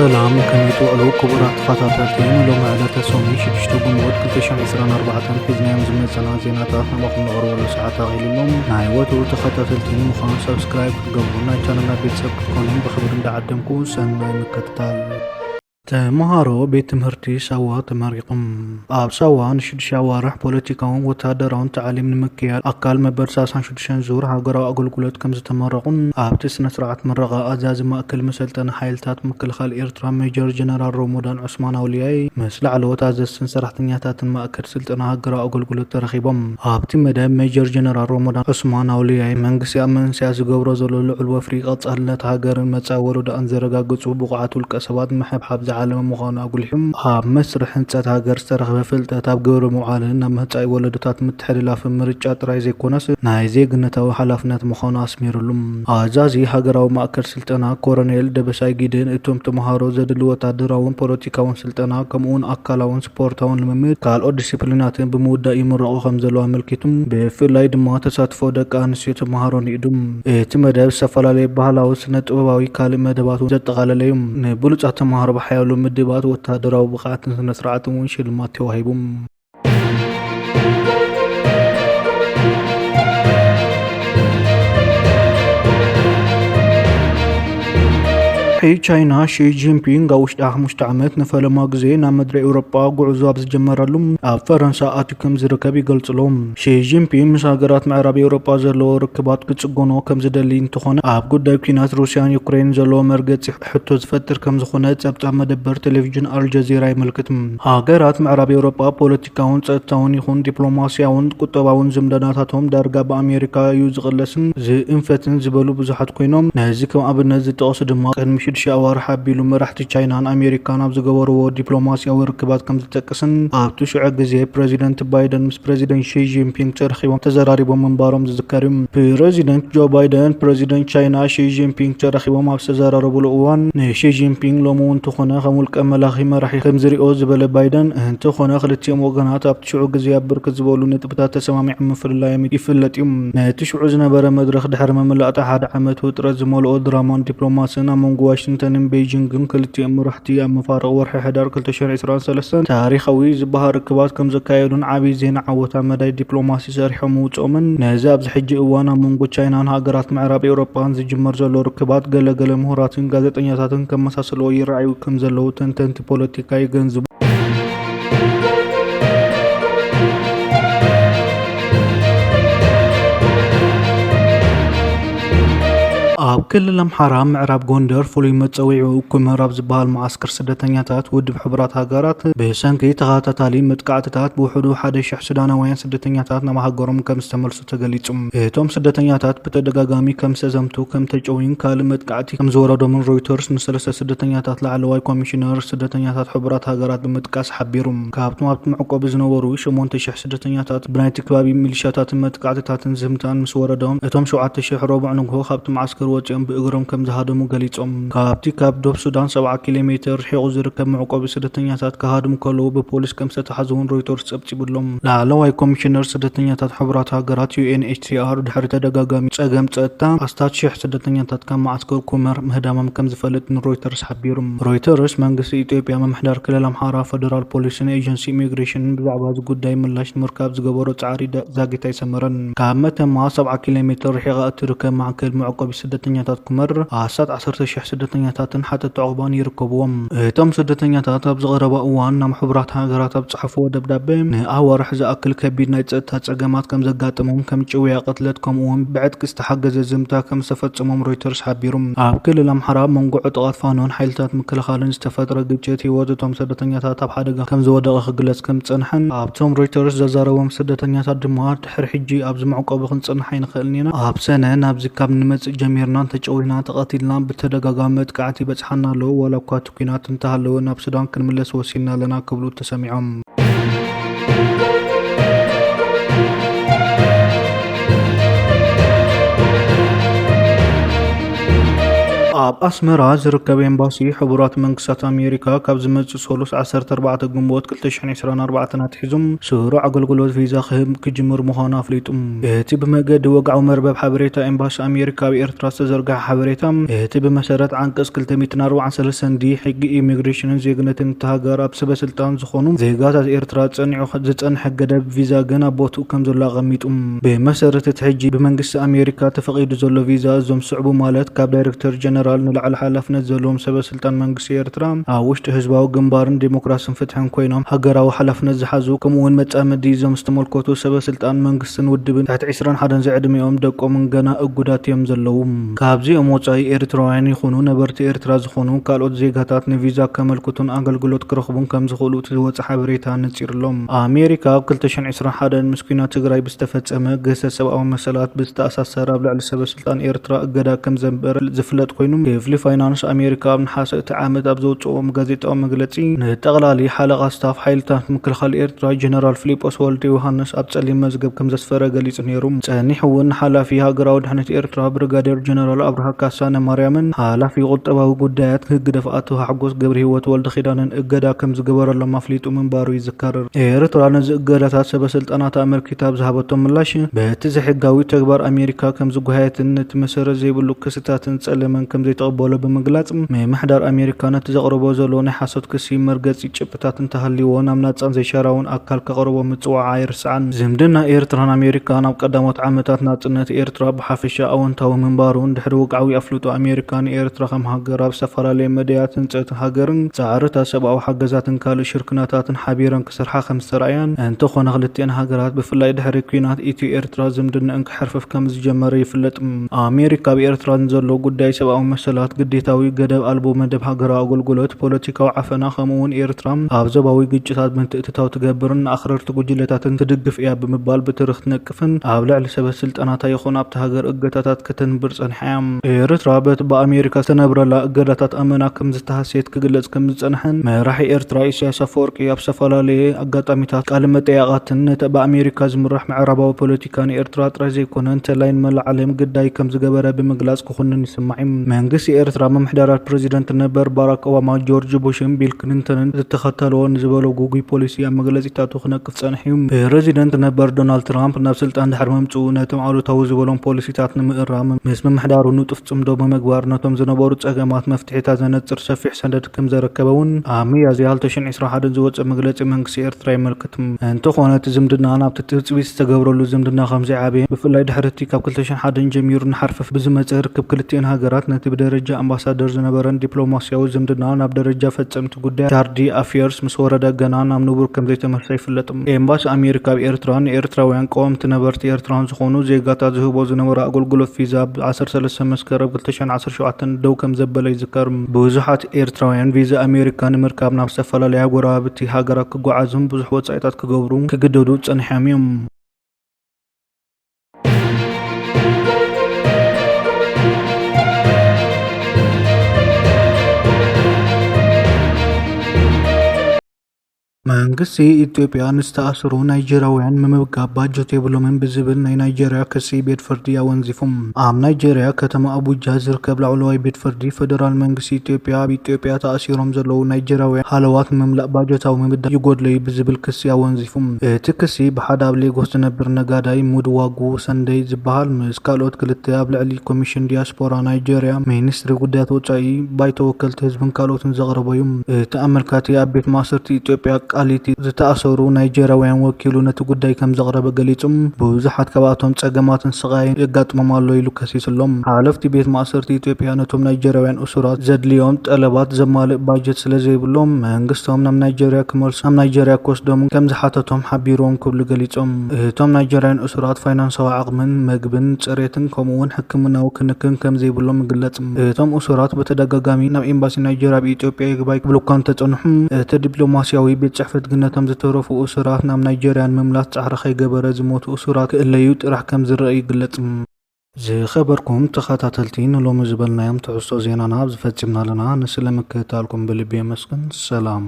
ሰላም ከመይትውዕሉ ክቡራት ተኸታተልቲ ሎሚ ዕለተ ሰሙን 6 ግንቦት 2024 ሒዝናዮም ዝመፀና ዜናታት ንመኹም ንቕርበሉ ሰዓት ተኺሉሎም ናይ ወትሩ ተኸታተልቲ ምዃኑ ሰብስክራይብ ክትገብሩ ናይ ቻነልና ቤተሰብ ክትኮኑ ብክብሪ እንዳዓደምኩ ሰናይ ምክትታል። ተምሃሮ ቤት ትምህርቲ ሳዋ ተመሪቖም። ኣብ ሳዋ ን6 ኣዋርሕ ፖለቲካውን ወታደራውን ተዓሊም ንምክያድ ኣካል መበል 36 ዙር ሃገራዊ ኣገልግሎት ከም ዝተመረቑን ኣብቲ ስነ ስርዓት ምረቓ ኣዛዚ ማእከል መሰልጠኒ ሓይልታት ምክልኻል ኤርትራ ሜጀር ጀነራል ሮሞዳን ዑስማን ኣውሊያይ ምስ ላዕለዎት ኣዘዝትን ሰራሕተኛታትን ማእከል ስልጠና ሃገራዊ ኣገልግሎት ተረኺቦም። ኣብቲ መደብ ሜጀር ጀነራል ሮሞዳን ዑስማን ኣውሊያይ መንግስቲ ኣብ መንስያ ዝገብሮ ዘሎ ልዑል ወፍሪ ቀጻልነት ሃገርን መጻኢ ወለዶኣን ዘረጋግፁ ብቑዓት ውልቀ ሰባት ምሕብሓብ ዓለም ምዃኑ ኣጉልሒም ኣብ መስርሕ ህንፀት ሃገር ዝተረኸበ ፍልጠት ኣብ ግብሪ ምውዓልን ናብ መጻኢ ወለዶታት ምትሕልላፍን ምርጫ ጥራይ ዘይኮነስ ናይ ዜግነታዊ ሓላፍነት ምዃኑ ኣስሚሩሉም። ኣዛዚ ሃገራዊ ማእከል ስልጠና ኮሎኔል ደበሳይ ጊድን እቶም ተምሃሮ ዘድሊ ወታደራውን ፖለቲካውን ስልጠና ከምኡውን ኣካላውን ስፖርታውን ልምምድ ካልኦት ዲስፕሊናትን ብምውዳእ ይምረቑ ከም ዘለዎ ኣመልኪቱም ብፍላይ ድማ ተሳትፎ ደቂ ኣንስትዮ ተምሃሮን ይእዱም። እቲ መደብ ዝተፈላለየ ባህላዊ ስነ ጥበባዊ ካልእ መደባት ዘጠቓለለ እዩ። ንብሉፃት ተምሃሮ ብሓያሉ ምድባት ወታደራዊ ብቕዓትን ስነ ስርዓትን እውን ሽልማት ተዋሂቦም። ቻይና ሺ ጂንፒንግ ኣብ ውሽጢ 5 ዓመት ንፈለማ ግዜ ናብ ምድሪ ኤውሮጳ ጉዕዞ ኣብ ዝጀመረሉ ኣብ ፈረንሳ ኣትዩ ከም ዝርከብ ይገልጽሎም። ሺ ጂንፒንግ ምስ ሃገራት ምዕራብ ኤውሮጳ ዘለዎ ርክባት ክጽጎኖ ከም ዝደሊ እንትኾነ ኣብ ጉዳይ ኩናት ሩስያን ዩክሬን ዘለዎ መርገፂ ሕቶ ዝፈጥር ከም ዝኾነ ጸብጻብ መደበር ቴሌቪዥን አልጀዚራ ይምልክት። ሃገራት ምዕራብ ኤውሮጳ ፖለቲካውን ጸጥታውን ይኹን ዲፕሎማስያውን ቁጠባውን ዝምድናታቶም ዳርጋ ብኣሜሪካ እዩ ዝቕለስን ዝእንፈትን ዝበሉ ብዙሓት ኮይኖም ነዚ ከም ኣብነት ዝጠቕሱ ድማ ቅድሚ 6 ኣዋርሕ ኣቢሉ መራሕቲ ቻይናን ኣሜሪካን ኣብ ዝገበርዎ ዲፕሎማስያዊ ርክባት ከም ዝጠቅስን ኣብቲ ሽዑ ግዜ ፕሬዚደንት ባይደን ምስ ፕሬዚደንት ሺ ጂንፒንግ ተረኺቦም ተዘራሪቦም ምንባሮም ዝዝከር እዩ። ፕሬዚደንት ጆ ባይደን ፕሬዚደንት ቻይና ሺ ጂንፒንግ ተረኺቦም ኣብ ዝተዘራረብሉ እዋን ንሺ ጂንፒንግ ሎሚ እውን እንተኾነ ከም ውልቀ መላኺ መራሒ ከም ዝሪኦ ዝበለ ባይደን እንተኾነ ክልቲኦም ወገናት ኣብቲ ሽዑ ግዜ ኣብ ብርክት ዝበሉ ነጥብታት ተሰማሚዖም ምፍልላዮም ይፍለጥ እዩ። ነቲ ሽዑ ዝነበረ መድረኽ ድሕሪ መምላእታ 1 ዓመት ውጥረት ዝመልኦ ድራማን ዲፕሎማስን ኣብ መንጎ ዋሽንግተንን ቤይጂንግን ክልቲኦም መራሕቲ ኣብ መፋርቕ ወርሒ ሕዳር 2023 ታሪኻዊ ዝበሃል ርክባት ከም ዘካየዱን ዓብዪ ዜና ዓወታ መዳይ ዲፕሎማሲ ሰሪሖም ምውፅኦምን ነዚ ኣብዚ ሕጂ እዋን ኣብ መንጎ ቻይናን ሃገራት ምዕራብ ኤውሮጳን ዝጅመር ዘሎ ርክባት ገለገለ ምሁራትን ጋዜጠኛታትን ከመሳሰልዎ ይረኣዩ ከም ዘለዉ ተንተንቲ ፖለቲካ ይገንዝቡ። ኣብ ክልል ኣምሓራ ምዕራብ ጎንደር ፍሉይ መፀዊዒኡ ኩመር ኣብ ዝበሃል ማዓስከር ስደተኛታት ውድብ ሕቡራት ሃገራት ብሰንኪ ተኸታታሊ መጥቃዕትታት ብውሕዱ 1,000 ሱዳናውያን ስደተኛታት ናብ ሃገሮም ከም ዝተመልሱ ተገሊጹ። እቶም ስደተኛታት ብተደጋጋሚ ከም ዝተዘምቱ ከም ተጨዊን ካልእ መጥቃዕቲ ከም ዝወረዶምን ሮይተርስ ንሰለስተ ስደተኛታት ላዕለዋይ ኮሚሽነር ስደተኛታት ሕቡራት ሃገራት ብምጥቃስ ሓቢሩ። ካብቶም ኣብቲ መዕቆቢ ዝነበሩ 8,000 ስደተኛታት ብናይቲ ከባቢ ሚሊሻታትን መጥቃዕትታትን ዝምታን ምስ ወረዶም እቶም 7,000 ረቡዕ ንግሆ ካብቲ ማዓስከር ወፂኦም ብእግሮም ከም ዝሃደሙ ገሊጾም። ካብቲ ካብ ዶብ ሱዳን 70 ኪሎ ሜትር ርሒቑ ዝርከብ መዕቆቢ ስደተኛታት ክሃድሙ ከለዉ ብፖሊስ ከም ዝተታሕዙውን ሮይተርስ ጸብጺቡሎም። ላዕለዋይ ኮሚሽነር ስደተኛታት ሕቡራት ሃገራት UNHCR ድሕሪ ተደጋጋሚ ጸገም ጸጥታ 10,000 ስደተኛታት ካብ ማዓስከር ኩመር ምህዳሞም ከም ዝፈልጥ ንሮይተርስ ሓቢሩ። ሮይተርስ መንግስቲ ኢትዮጵያ ምምሕዳር ክልል ኣምሓራ ፌደራል ፖሊስን ኤጀንሲ ኢሚግሬሽንን ብዛዕባ እዚ ጉዳይ ምላሽ ንምርካብ ዝገበሮ ጻዕሪ ዛጊታ ኣይሰመረን። ካብ መተማ 70 ኪሎ ሜትር ርሒቓ እትርከብ ማዕከል መዕቆቢ ስደተኛታት ኩመር ኣሳት 10,000 ስደተኛታትን ሓተት ዕቑባን ይርከብዎም። እቶም ስደተኛታት ኣብ ዝቐረባ እዋን ናብ ሕቡራት ሃገራት ኣብ ጽሕፍዎ ደብዳቤ ንኣዋርሕ ዝኣክል ከቢድ ናይ ጸጥታ ጸገማት ከም ዘጋጥሞም ከም ጭውያ ቅትለት ከምኡውን ብዕጥቂ ዝተሓገዘ ዝምታ ከም ዝተፈጸሞም ሮይተርስ ሓቢሩ። ኣብ ክልል ኣምሓራ መንጎ ዕጡቓት ፋኖን ሓይልታት ምክልኻልን ዝተፈጥረ ግጭት ህይወት እቶም ስደተኛታት ኣብ ሓደጋ ከም ዝወደቐ ክግለጽ ከም ዝጸንሐን ኣብቶም ሮይተርስ ዘዛረቦም ስደተኛታት ድማ ድሕሪ ሕጂ ኣብዚ መዕቆቢ ክንጸንሕ ኣይንኽእልን ኢና ኣብ ሰነ ናብዚ ካብ ንመጽእ ጀሚርና ተጨዊና ተቐቲልና ብተደጋጋሚ መጥቃዕቲ በጽሓና ኣለዉ ዋላ እኳ እቲ ኩናት እንተሃለወ ናብ ሱዳን ክንምለስ ወሲና ኣለና ክብሉ ተሰሚዖም። ኣብ ኣስመራ ዝርከብ ኤምባሲ ሕቡራት መንግስታት ኣሜሪካ ካብ ዝመጽእ ሶሉስ 14 ግንቦት 2024 ኣትሒዞም ስሩዕ ኣገልግሎት ቪዛ ክህብ ክጅምር ምዃኑ ኣፍሊጡ። እቲ ብመገዲ ወግዓዊ መርበብ ሓበሬታ ኤምባሲ ኣሜሪካ ኣብ ኤርትራ ዝተዘርግሐ ሓበሬታ እቲ ብመሰረት ዓንቀጽ 243 ዲ ሕጊ ኢሚግሬሽንን ዜግነትን እተሃገር ኣብ ሰበስልጣን ዝኾኑ ዜጋታት ኤርትራ ጸኒዑ ዝጸንሐ ገደብ ቪዛ ግን ኣብ ቦትኡ ከም ዘሎ ኣቐሚጡ። ብመሰረት እቲ ሕጂ ብመንግስቲ ኣሜሪካ ተፈቒዱ ዘሎ ቪዛ እዞም ስዕቡ ማለት ካብ ዳይሬክተር ጀነራል ንላዕሊ ሓላፍነት ዘለዎም ሰበስልጣን መንግስቲ ኤርትራ ኣብ ውሽጢ ህዝባዊ ግንባርን ዴሞክራስን ፍትሕን ኮይኖም ሃገራዊ ሓላፍነት ዝሓዙ ከምኡውን መጻመዲ ዞም ዝተመልከቱ ሰበስልጣን መንግስትን ውድብን ትሕቲ 21 ዘዕድሚኦም ደቆምን ገና እጉዳት እዮም ዘለዉ። ካብዚኦም ወጻኢ ኤርትራውያን ይኹኑ ነበርቲ ኤርትራ ዝኾኑ ካልኦት ዜጋታት ንቪዛ ከመልክቱን ኣገልግሎት ክረኽቡን ከም ዝኽእሉ እቲ ዝወፅእ ሓበሬታ ነፂርሎም። ኣሜሪካ ኣብ 2021 ምስ ኩናት ትግራይ ብዝተፈጸመ ገሰት ሰብኣዊ መሰላት ብዝተኣሳሰረ ኣብ ልዕሊ ሰበስልጣን ኤርትራ እገዳ ከም ዘንበረ ዝፍለጥ ኮይኑ ክፍሊ ፋይናንስ ኣሜሪካ ኣብ ነሓሰ እቲ ዓመት ኣብ ዘውፅኦም ጋዜጣዊ መግለጺ ንጠቕላሊ ሓለቓ ስታፍ ሓይልታት ምክልኻል ኤርትራ ጀነራል ፊሊጶስ ወልደ ዮሃንስ ኣብ ጸሊም መዝገብ ከም ዘስፈረ ገሊጹ ነይሩ። ጸኒሑ እውን ሓላፊ ሃገራዊ ድሕነት ኤርትራ ብርጋዴር ጀነራል ኣብርሃ ካሳነ ማርያምን ሓላፊ ቁጠባዊ ጉዳያት ህግ ደፍኣቱ ሓጎስ ገብረ ህይወት ወልደ ኺዳንን እገዳ ከም ዝገበረሎም ኣፍሊጡ ምንባሩ ይዝከር። ኤርትራ ነዚ እገዳታት ሰበስልጣናት ኣመልኪታ ብዝሃበቶም ምላሽ በቲ ዘይሕጋዊ ተግባር ኣሜሪካ ከም ዝጓየትን ነቲ መሰረት ዘይብሉ ክስታትን ጸለመን ከም ዘይተቐበሎ ብምግላጽ ምምሕዳር ኣሜሪካ ነቲ ዘቕርቦ ዘሎ ናይ ሓሶት ክሲ መርገጺ ጭብጥታት እንተሃልይዎ ናብ ናጻን ዘይሸራውን ኣካል ከቕርቦ ምጽዋዕ ኣይርስዓን። ዝምድና ኤርትራን ኣሜሪካን ኣብ ቀዳሞት ዓመታት ናጽነት ኤርትራ ብሓፈሻ ኣወንታዊ ምንባሩን ድሕሪ ወግዓዊ ኣፍልጦ ኣሜሪካ ንኤርትራ ከም ሃገር ኣብ ዝተፈላለየ መድያት ህንጸት ሃገርን ጻዕርታት ሰብኣዊ ሓገዛትን ካልእ ሽርክናታትን ሓቢረን ክሰርሓ ከም ዝተረኣያን እንተኾነ ክልቲአን ሃገራት ብፍላይ ድሕሪ ኩናት ኢትዮ ኤርትራ ዝምድንአን ክሕርፍፍ ከም ዝጀመረ ይፍለጥ። ኣሜሪካ ኣብ ኤርትራ ዘሎ ጉዳይ ሰብኣዊ መሰላት ግዴታዊ ገደብ ኣልቦ መደብ ሃገራዊ ኣገልግሎት ፖለቲካዊ ዓፈና ከምኡውን ኤርትራ ኣብ ዞባዊ ግጭታት ምንትእትታው ትገብርን ኣኽረርቲ ጉጅለታትን ትድግፍ እያ ብምባል ብትርክ ትነቅፍን ኣብ ልዕሊ ሰበስልጣናታ ይኹን ኣብቲ ሃገር እገዳታት ከተንብር ጸኒሓ እያ። ኤርትራ በቲ ብኣሜሪካ ዝተነብረላ እገዳታት ኣመና ከም ዝተሃሰየት ክግለጽ ከም ዝጸንሐን መራሒ ኤርትራ ኢሳያስ ኣፈወርቂ ኣብ ዝተፈላለየ ኣጋጣሚታት ቃለ መጠይቃትን ነቲ ብኣሜሪካ ዝምራሕ ምዕራባዊ ፖለቲካ ንኤርትራ ጥራይ ዘይኮነ እንተላይን መላእ ዓለም ግዳይ ከም ዝገበረ ብምግላጽ ክኹንን ይስማዕ። መንግስቲ ኤርትራ ምምሕዳራት ፕሬዚደንት ነበር ባራክ ኦባማ ጆርጅ ቡሽን ቢል ክሊንተንን ዝተኸተልዎ ንዝበሎ ጉጉይ ፖሊሲ ኣብ መግለጺታቱ ክነቅፍ ጸኒሑ እዩ። ፕሬዚደንት ነበር ዶናልድ ትራምፕ ናብ ስልጣን ድሕሪ ምምጽኡ ነቶም ኣሉታዊ ዝበሎም ፖሊሲታት ንምእራም ምስ ምምሕዳሩ ንጡፍ ጽምዶ ብምግባር ነቶም ዝነበሩ ጸገማት መፍትሒታት ዘነጽር ሰፊሕ ሰነድ ከም ዘረከበ እውን ኣብ ሚያዝያ 2021 ዝወፀ መግለጺ መንግስቲ ኤርትራ ይመልክት። እንተኾነ እቲ ዝምድና ናብቲ ትጽቢት ዝተገብረሉ ዝምድና ከምዘይዓበየ ብፍላይ ድሕሪ እቲ ካብ 2001 ጀሚሩ ንሓርፈፍ ብዝመጽእ ርክብ ክልቲአን ሃገራት ነቲ ብደረጃ ኣምባሳደር ዝነበረን ዲፕሎማስያዊ ዝምድና ናብ ደረጃ ፈጸምቲ ጉዳይ ቻርዲ ኣፌርስ ምስ ወረደ ገና ናብ ንቡር ከም ዘይተመርሰ ይፍለጥ። ኤምባሲ ኣሜሪካ ኣብ ኤርትራ ንኤርትራውያን ቀወምቲ ነበርቲ ኤርትራን ዝኾኑ ዜጋታት ዝህቦ ዝነበረ ኣገልግሎት ቪዛ ብ13 መስከረም 2017 ደው ከም ዘበለ ይዝከር። ብዙሓት ኤርትራውያን ቪዛ ኣሜሪካ ንምርካብ ናብ ዝተፈላለያ ጎረባብቲ ሃገራት ክጓዓዙን ብዙሕ ወጻኢታት ክገብሩ ክግደዱ ጸኒሖም እዮም። መንግስቲ ኢትዮጵያ ንዝተኣሰሩ ናይጀሪያውያን ምምብጋብ ባጀት የብሎምን ብዝብል ናይ ናይጀሪያ ክሲ ቤት ፍርዲ ኣወንዚፎም። ኣብ ናይጀሪያ ከተማ አቡጃ ዝርከብ ላዕለዋይ ቤት ፍርዲ ፌደራል መንግስቲ ኢትዮጵያ ኣብ ኢትዮጵያ ተኣሲሮም ዘለዉ ናይጀሪያውያን ሃለዋት ምምላእ ባጀታዊ ምብዳል ይጎድለዩ ብዝብል ክሲ ኣወንዚፎም። እቲ ክሲ ብሓደ ኣብ ሌጎስ ዝነብር ነጋዳይ ሙድዋጉ ሰንደይ ዝበሃል ምስ ካልኦት ክልተ ኣብ ልዕሊ ኮሚሽን ዲያስፖራ ናይጀሪያ ሚኒስትሪ ጉዳያት ወጻኢ ባይተ ወከልቲ ህዝብን ካልኦትን ዘቕረበ እዩ። እቲ ኣመልካቲ ኣብ ቤት ማእሰርቲ ኢትዮጵያ ቃሊቲ ዝተኣሰሩ ናይጀሪያውያን ወኪሉ ነቲ ጉዳይ ከም ዘቕረበ ገሊጹም ብዙሓት ካብኣቶም ጸገማትን ስቃይን የጋጥሞም ኣሎ ኢሉ ከሲስሎም። ሓለፍቲ ቤት ማእሰርቲ ኢትዮጵያ ነቶም ናይጀሪያውያን እሱራት ዘድልዮም ጠለባት ዘማልእ ባጀት ስለዘይብሎም መንግስቶም ናብ ናይጀሪያ ክመልሱ ናብ ናይጀሪያ ክወስዶም ከም ዝሓተቶም ሓቢሮም ክብሉ ገሊጾም። እቶም ናይጀሪያውያን እሱራት ፋይናንሳዊ ዓቕምን ምግብን ጽሬትን ከምኡውን ሕክምናዊ ክንክን ከም ዘይብሎም ይግለጽ። እቶም እሱራት በተደጋጋሚ ናብ ኤምባሲ ናይጀሪያ ብኢትዮጵያ ይግባይ ክብሉ እኳ እንተጸንሑ እቲ ዲፕሎማስያዊ ቤት ጽሕፈት ግነቶም ዝተረፉ እሱራት ናብ ናይጀሪያን ምምላስ ጻዕሪ ከይገበረ ዝሞቱ እሱራት ክእለዩ ጥራሕ ከም ዝረአ ይግለጽ። ዝኸበርኩም ተኸታተልቲ ንሎሚ ዝበልናዮም ትሕዝቶ ዜናና ዝፈጽምና ኣለና። ንስለምክትታልኩም ብልቢ የመስግን። ሰላም